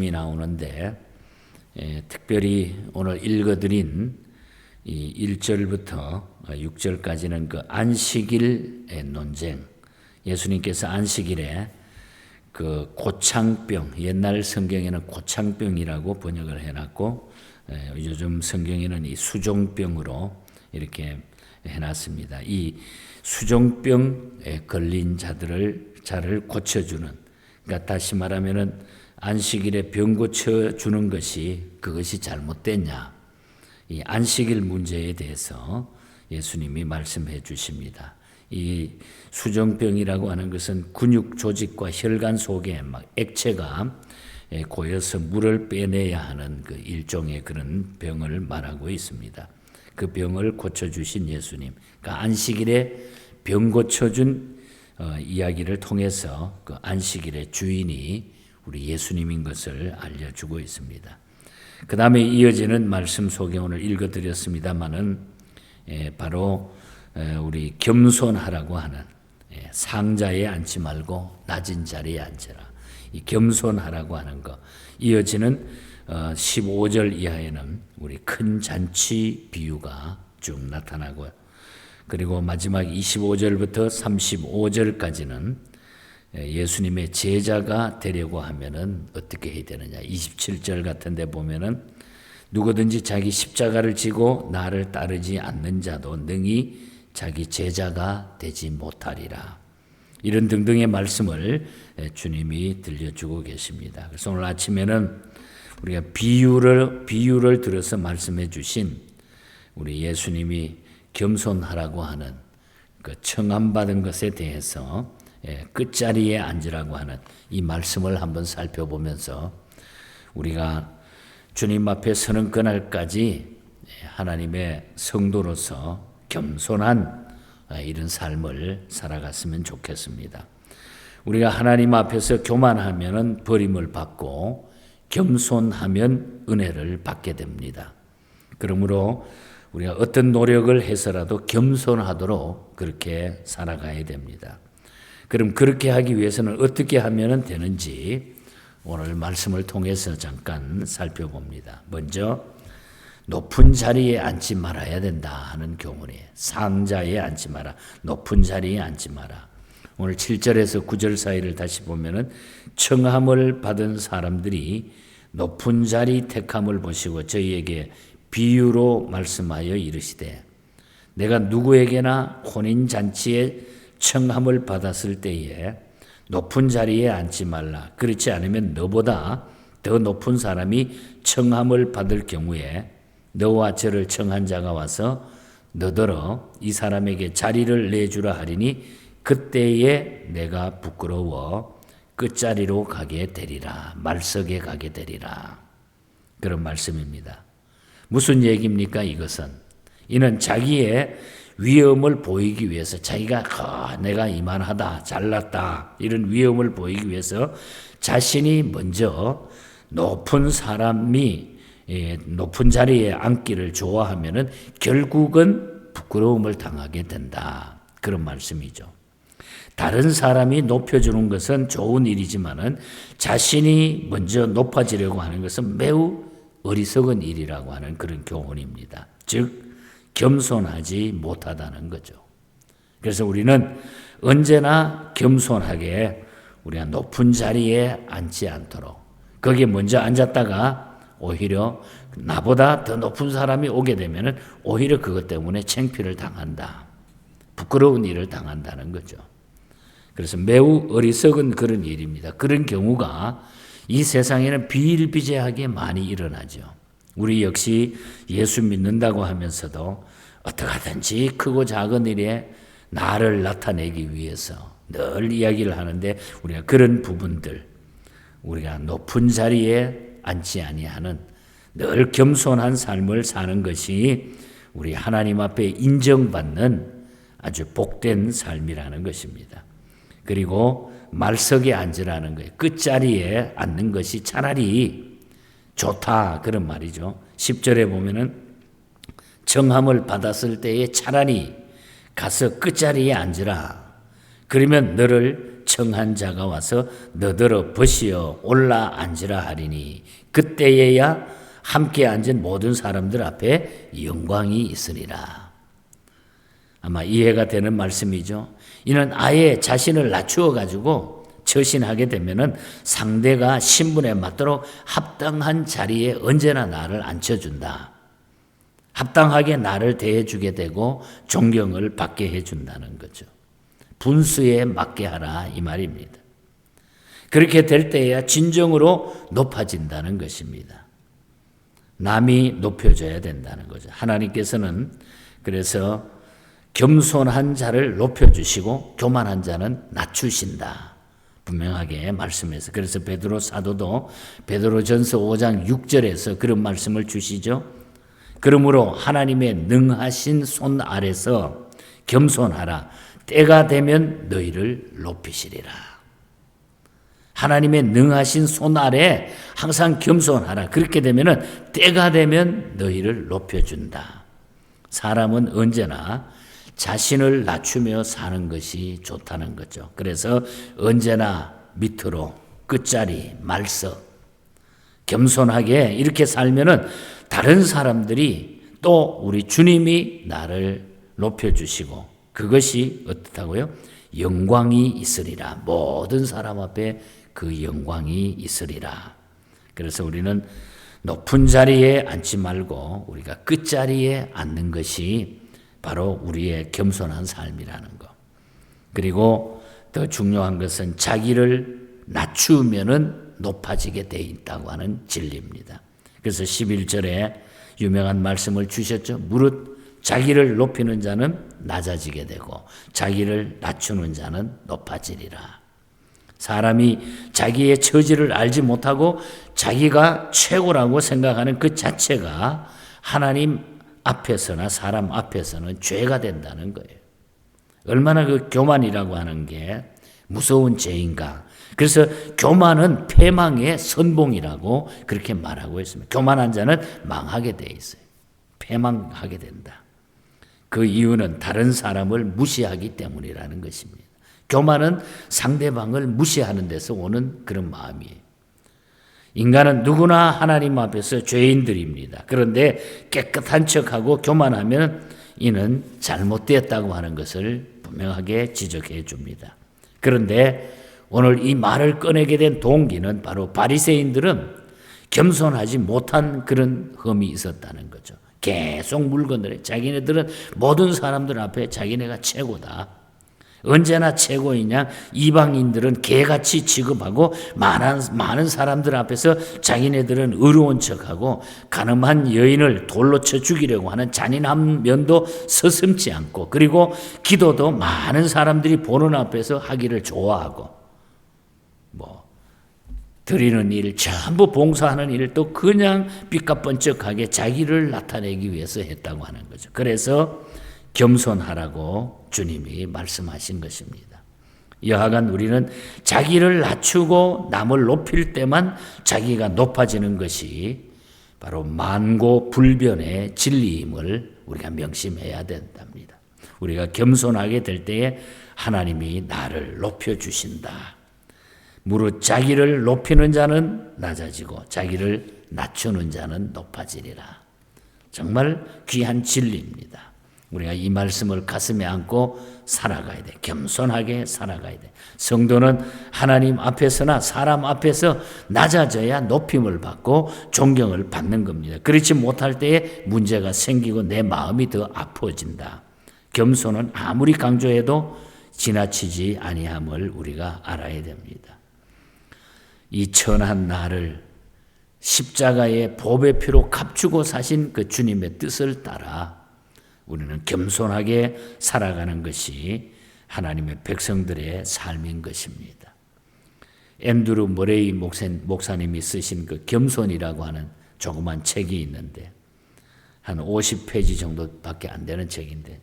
이 나오는데 특별히 오늘 읽어드린 이 1절부터 6절까지는 그 안식일의 논쟁, 예수님께서 안식일에 그 고창병, 옛날 성경에는 고창병이라고 번역을 해놨고 요즘 성경에는 이 수종병으로 이렇게 해놨습니다. 이 수종병에 걸린 자를 고쳐주는, 그러니까 다시 말하면은 안식일에 병 고쳐주는 그것이 잘못됐냐, 이 안식일 문제에 대해서 예수님이 말씀해 주십니다. 이 수종병이라고 하는 것은 근육 조직과 혈관 속에 막 액체가 고여서 물을 빼내야 하는 그 일종의 그런 병을 말하고 있습니다. 그 병을 고쳐주신 예수님, 그러니까 안식일에 병 고쳐준 이야기를 통해서 그 안식일의 주인이 우리 예수님인 것을 알려주고 있습니다. 그 다음에 이어지는 말씀 속에 오늘 읽어드렸습니다마는 바로 우리 겸손하라고 하는, 상자에 앉지 말고 낮은 자리에 앉으라, 이 겸손하라고 하는 것, 이어지는 15절 이하에는 우리 큰 잔치 비유가 쭉 나타나고요. 그리고 마지막 25절부터 35절까지는 예수님의 제자가 되려고 하면은 어떻게 해야 되느냐. 27절 같은 데 보면은 누구든지 자기 십자가를 지고 나를 따르지 않는 자도 능히 자기 제자가 되지 못하리라. 이런 등등의 말씀을 주님이 들려주고 계십니다. 그래서 오늘 아침에는 우리가 비유를 들어서 말씀해 주신 우리 예수님이 겸손하라고 하는 그 청함받은 것에 대해서 끝자리에 앉으라고 하는 이 말씀을 한번 살펴보면서 우리가 주님 앞에 서는 그날까지 하나님의 성도로서 겸손한 이런 삶을 살아갔으면 좋겠습니다. 우리가 하나님 앞에서 교만하면 버림을 받고 겸손하면 은혜를 받게 됩니다. 그러므로 우리가 어떤 노력을 해서라도 겸손하도록 그렇게 살아가야 됩니다. 그럼 그렇게 하기 위해서는 어떻게 하면 되는지 오늘 말씀을 통해서 잠깐 살펴봅니다. 먼저 높은 자리에 앉지 말아야 된다 하는 교훈이에요. 상자에 앉지 마라, 높은 자리에 앉지 마라. 오늘 7절에서 9절 사이를 다시 보면은 청함을 받은 사람들이 높은 자리 택함을 보시고 저희에게 비유로 말씀하여 이르시되, 내가 누구에게나 혼인잔치에 청함을 받았을 때에 높은 자리에 앉지 말라. 그렇지 않으면 너보다 더 높은 사람이 청함을 받을 경우에 너와 저를 청한 자가 와서 너더러 이 사람에게 자리를 내주라 하리니 그때에 내가 부끄러워 끝자리로 가게 되리라. 말석에 가게 되리라. 그런 말씀입니다. 무슨 얘기입니까? 이는 자기의 위엄을 보이기 위해서, 자기가 내가 이만하다, 잘났다, 이런 위엄을 보이기 위해서 자신이 먼저 높은 사람이 높은 자리에 앉기를 좋아하면은 결국은 부끄러움을 당하게 된다. 그런 말씀이죠. 다른 사람이 높여주는 것은 좋은 일이지만은 자신이 먼저 높아지려고 하는 것은 매우 어리석은 일이라고 하는 그런 교훈입니다. 즉 겸손하지 못하다는 거죠. 그래서 우리는 언제나 겸손하게 우리가 높은 자리에 앉지 않도록, 거기에 먼저 앉았다가 오히려 나보다 더 높은 사람이 오게 되면 오히려 그것 때문에 창피를 당한다, 부끄러운 일을 당한다는 거죠. 그래서 매우 어리석은 그런 일입니다. 그런 경우가 이 세상에는 비일비재하게 많이 일어나죠. 우리 역시 예수 믿는다고 하면서도 어떻게 하든지 크고 작은 일에 나를 나타내기 위해서 늘 이야기를 하는데, 우리가 그런 부분들, 우리가 높은 자리에 앉지 아니하는 늘 겸손한 삶을 사는 것이 우리 하나님 앞에 인정받는 아주 복된 삶이라는 것입니다. 그리고 말석에 앉으라는 거예요. 끝자리에 앉는 것이 차라리 좋다, 그런 말이죠. 10절에 보면은 청함을 받았을 때에 차라리 가서 끝자리에 앉으라. 그러면 너를 청한 자가 와서 너더러 벗으여 올라 앉으라 하리니 그때에야 함께 앉은 모든 사람들 앞에 영광이 있으리라. 아마 이해가 되는 말씀이죠. 이는 아예 자신을 낮추어 가지고 처신하게 되면은 상대가 신분에 맞도록 합당한 자리에 언제나 나를 앉혀준다. 합당하게 나를 대해주게 되고 존경을 받게 해준다는 거죠. 분수에 맞게 하라 이 말입니다. 그렇게 될 때야 진정으로 높아진다는 것입니다. 남이 높여줘야 된다는 거죠. 하나님께서는 그래서 겸손한 자를 높여주시고 교만한 자는 낮추신다. 분명하게 말씀해서 그래서 베드로 사도도 베드로전서 5장 6절에서 그런 말씀을 주시죠. 그러므로 하나님의 능하신 손 아래서 겸손하라. 때가 되면 너희를 높이시리라. 하나님의 능하신 손 아래 항상 겸손하라. 그렇게 되면은 때가 되면 너희를 높여준다. 사람은 언제나 자신을 낮추며 사는 것이 좋다는 거죠. 그래서 언제나 밑으로 끝자리 말석 겸손하게 이렇게 살면은 다른 사람들이 또 우리 주님이 나를 높여주시고 그것이 어떻다고요? 영광이 있으리라. 모든 사람 앞에 그 영광이 있으리라. 그래서 우리는 높은 자리에 앉지 말고 우리가 끝자리에 앉는 것이 바로 우리의 겸손한 삶이라는 것. 그리고 더 중요한 것은 자기를 낮추면은 높아지게 돼 있다고 하는 진리입니다. 그래서 11절에 유명한 말씀을 주셨죠. 무릇 자기를 높이는 자는 낮아지게 되고 자기를 낮추는 자는 높아지리라. 사람이 자기의 처지를 알지 못하고 자기가 최고라고 생각하는 그 자체가 하나님 앞에서나 사람 앞에서는 죄가 된다는 거예요. 얼마나 그 교만이라고 하는 게 무서운 죄인가. 그래서 교만은 패망의 선봉이라고 그렇게 말하고 있습니다. 교만한 자는 망하게 돼 있어요. 패망하게 된다. 그 이유는 다른 사람을 무시하기 때문이라는 것입니다. 교만은 상대방을 무시하는 데서 오는 그런 마음이에요. 인간은 누구나 하나님 앞에서 죄인들입니다. 그런데 깨끗한 척하고 교만하면 이는 잘못되었다고 하는 것을 분명하게 지적해 줍니다. 그런데 오늘 이 말을 꺼내게 된 동기는 바로 바리새인들은 겸손하지 못한 그런 흠이 있었다는 거죠. 계속 물건들에 자기네들은 모든 사람들 앞에 자기네가 최고다. 언제나 최고이냐? 이방인들은 개같이 취급하고 많은 사람들 앞에서 자기네들은 의로운 척하고 가늠한 여인을 돌로 쳐 죽이려고 하는 잔인한 면도 서슴지 않고 그리고 기도도 많은 사람들이 보는 앞에서 하기를 좋아하고 드리는 일, 전부 봉사하는 일을 또 그냥 삐까뻔쩍하게 자기를 나타내기 위해서 했다고 하는 거죠. 그래서 겸손하라고 주님이 말씀하신 것입니다. 여하간 우리는 자기를 낮추고 남을 높일 때만 자기가 높아지는 것이 바로 만고불변의 진리임을 우리가 명심해야 된답니다. 우리가 겸손하게 될 때에 하나님이 나를 높여주신다. 무릇 자기를 높이는 자는 낮아지고 자기를 낮추는 자는 높아지리라. 정말 귀한 진리입니다. 우리가 이 말씀을 가슴에 안고 살아가야 돼. 겸손하게 살아가야 돼. 성도는 하나님 앞에서나 사람 앞에서 낮아져야 높임을 받고 존경을 받는 겁니다. 그렇지 못할 때에 문제가 생기고 내 마음이 더 아파진다. 겸손은 아무리 강조해도 지나치지 아니함을 우리가 알아야 됩니다. 이 천한 나를 십자가의 보배 피로 값주고 사신 그 주님의 뜻을 따라 우리는 겸손하게 살아가는 것이 하나님의 백성들의 삶인 것입니다. 앤드루 머레이 목사님이 쓰신 그 겸손이라고 하는 조그만 책이 있는데 한 50페이지 정도밖에 안 되는 책인데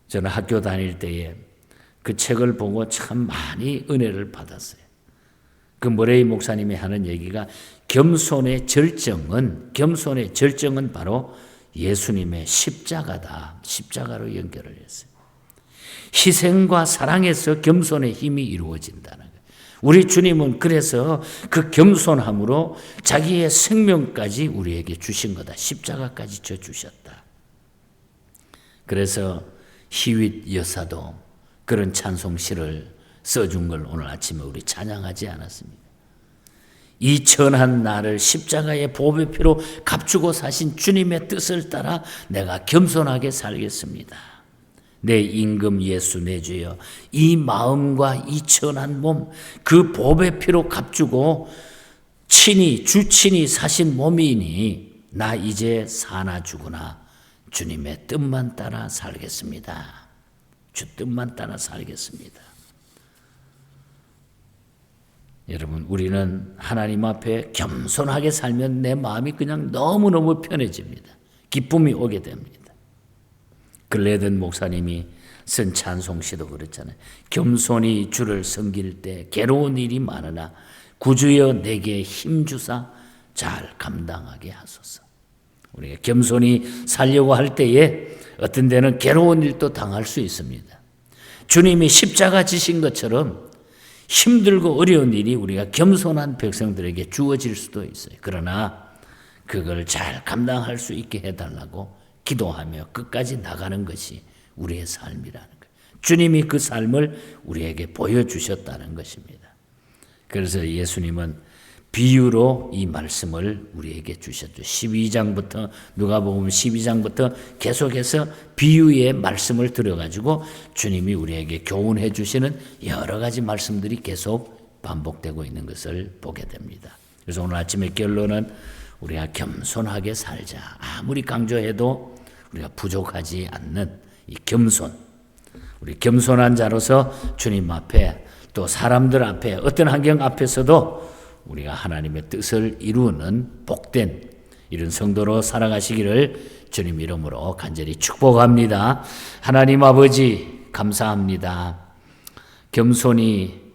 저는 학교 다닐 때에 그 책을 보고 참 많이 은혜를 받았어요. 그 머레이 목사님이 하는 얘기가 겸손의 절정은 바로 예수님의 십자가다. 십자가로 연결을 했어요. 희생과 사랑에서 겸손의 힘이 이루어진다는 거예요. 우리 주님은 그래서 그 겸손함으로 자기의 생명까지 우리에게 주신 거다. 십자가까지 져 주셨다. 그래서 히윗 여사도 그런 찬송시를 써준 걸 오늘 아침에 우리 찬양하지 않았습니까? 이 천한 나를 십자가의 보배 피로 값주고 사신 주님의 뜻을 따라 내가 겸손하게 살겠습니다. 내 임금 예수 내 주여, 이 마음과 이 천한 몸, 그 보배 피로 값주고 친히 주친히 사신 몸이니 나 이제 사나 죽으나 주님의 뜻만 따라 살겠습니다. 주 뜻만 따라 살겠습니다. 여러분, 우리는 하나님 앞에 겸손하게 살면 내 마음이 그냥 너무너무 편해집니다. 기쁨이 오게 됩니다. 글래든 목사님이 쓴 찬송시도 그랬잖아요. 겸손히 주를 섬길 때 괴로운 일이 많으나 구주여 내게 힘주사 잘 감당하게 하소서. 우리가 겸손히 살려고 할 때에 어떤 데는 괴로운 일도 당할 수 있습니다. 주님이 십자가 지신 것처럼 힘들고 어려운 일이 우리가 겸손한 백성들에게 주어질 수도 있어요. 그러나 그걸 잘 감당할 수 있게 해달라고 기도하며 끝까지 나가는 것이 우리의 삶이라는 거예요. 주님이 그 삶을 우리에게 보여주셨다는 것입니다. 그래서 예수님은 비유로 이 말씀을 우리에게 주셨죠. 12장부터 누가복음 12장부터 계속해서 비유의 말씀을 들어가지고 주님이 우리에게 교훈해 주시는 여러 가지 말씀들이 계속 반복되고 있는 것을 보게 됩니다. 그래서 오늘 아침의 결론은 우리가 겸손하게 살자. 아무리 강조해도 우리가 부족하지 않는 이 겸손. 우리 겸손한 자로서 주님 앞에 또 사람들 앞에 어떤 환경 앞에서도 우리가 하나님의 뜻을 이루는 복된 이런 성도로 살아가시기를 주님 이름으로 간절히 축복합니다. 하나님 아버지 감사합니다. 겸손히